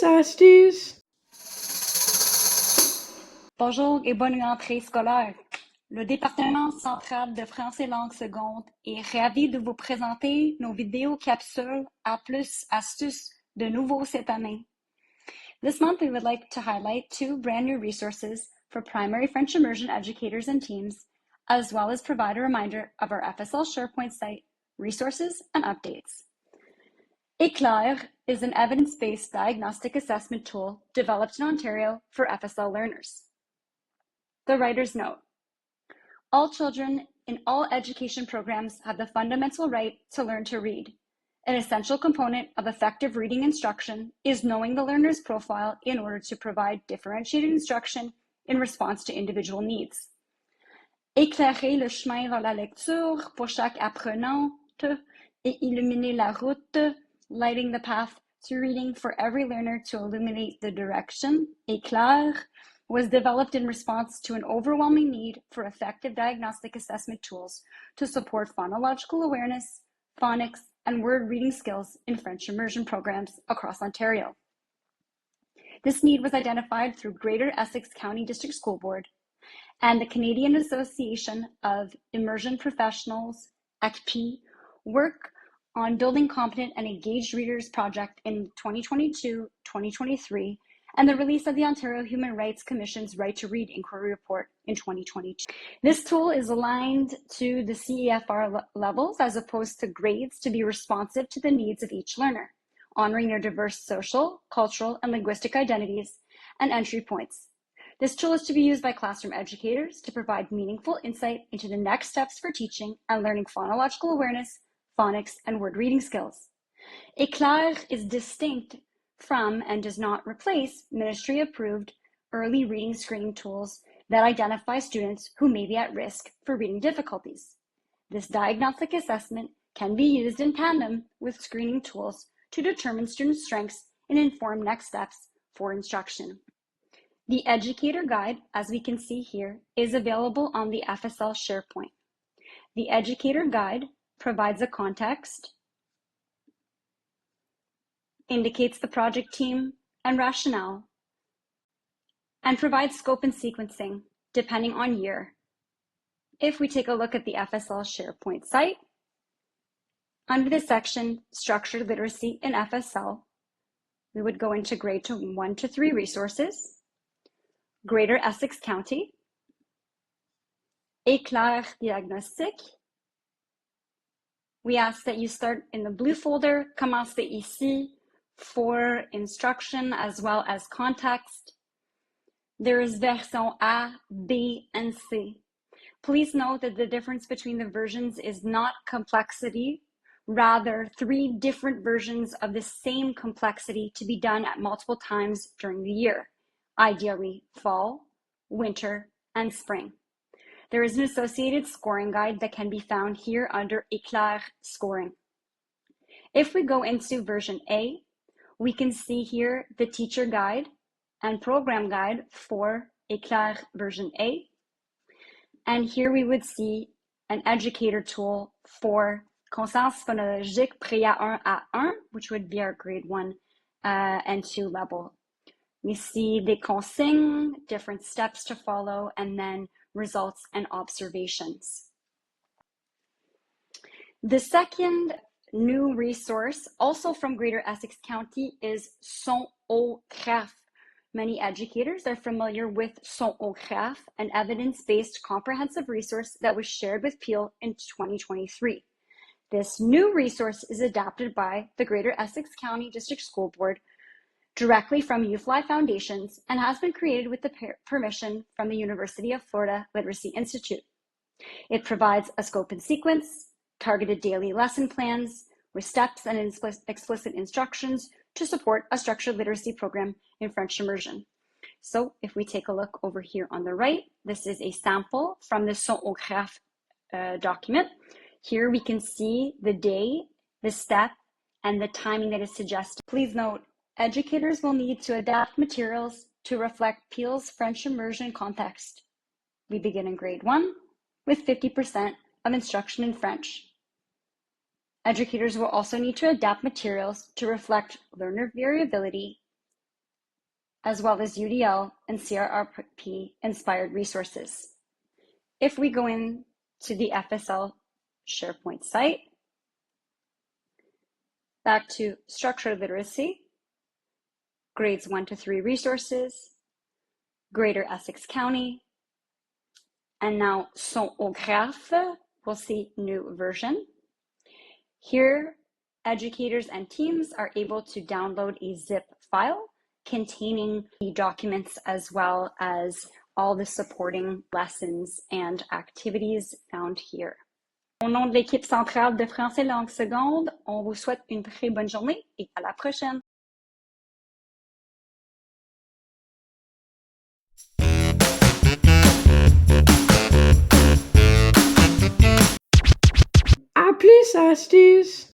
Astuces. Bonjour et bonne rentrée scolaire. Le département central de français langue seconde est ravi de vous présenter nos vidéos capsules à plus astuces de nouveau cette année. This month, we would like to highlight 2 brand new resources for primary French immersion educators and teams, as well as provide a reminder of our FSL SharePoint site, resources, and updates. Éclair is an evidence-based diagnostic assessment tool developed in Ontario for FSL learners. The writer's note. All children in all education programs have the fundamental right to learn to read. An essential component of effective reading instruction is knowing the learner's profile in order to provide differentiated instruction in response to individual needs. Éclairer le chemin vers la lecture pour chaque apprenante et illuminer la route, lighting the path to reading for every learner to illuminate the direction, Éclair, was developed in response to an overwhelming need for effective diagnostic assessment tools to support phonological awareness, phonics, and word reading skills in French immersion programs across Ontario. This need was identified through Greater Essex County District School Board and the Canadian Association of Immersion Professionals, ACPI, work on Building Competent and Engaged Readers project in 2022-2023, and the release of the Ontario Human Rights Commission's Right to Read Inquiry Report in 2022. This tool is aligned to the CEFR levels as opposed to grades to be responsive to the needs of each learner, honoring their diverse social, cultural, and linguistic identities and entry points. This tool is to be used by classroom educators to provide meaningful insight into the next steps for teaching and learning phonological awareness, phonics, and word reading skills. Éclair is distinct from and does not replace ministry-approved early reading screening tools that identify students who may be at risk for reading difficulties. This diagnostic assessment can be used in tandem with screening tools to determine student strengths and inform next steps for instruction. The educator guide, as we can see here, is available on the FSL SharePoint. The educator guide provides a context, indicates the project team and rationale, and provides scope and sequencing depending on year. If we take a look at the FSL SharePoint site, under the section Structured Literacy in FSL, we would go into grade 1 to 3 resources, Greater Essex County, Éclair diagnostic. We ask that you start in the blue folder, commencez ici, for instruction as well as context. There is version A, B, and C. Please note that the difference between the versions is not complexity, rather 3 different versions of the same complexity to be done at multiple times during the year, ideally fall, winter, and spring. There is an associated scoring guide that can be found here under Éclair scoring. If we go into version A, we can see here the teacher guide and program guide for Éclair version A. And here we would see an educator tool for conscience phonologique pré-A1 à 1, which would be our grade 1 and 2 level. We see the consignes, different steps to follow, and then results and observations. The second new resource, also from Greater Essex County, is Son-au-graphe. Many educators are familiar with Son-au-graphe, an evidence-based comprehensive resource that was shared with Peel in 2023. This new resource is adapted by the Greater Essex County District School Board directly from UFLI Foundations and has been created with the permission from the University of Florida Literacy Institute. It provides a scope and sequence, targeted daily lesson plans with steps and explicit instructions to support a structured literacy program in French immersion. So if we take a look over here on the right, this is a sample from the Son-au-graphe document. Here we can see the day, the step, and the timing that is suggested. Please note, educators will need to adapt materials to reflect Peel's French immersion context. We begin in grade 1 with 50% of instruction in French. Educators will also need to adapt materials to reflect learner variability as well as UDL and CRRP inspired resources. If we go into the FSL SharePoint site, back to structured literacy, grades 1 to 3 resources, Greater Essex County, and now Son-au-graphe, we'll see new version. Here, educators and teams are able to download a zip file containing the documents as well as all the supporting lessons and activities found here. Au nom de l'équipe centrale de français langue seconde, on vous souhaite une très bonne journée et à la prochaine. À plus, Astuces!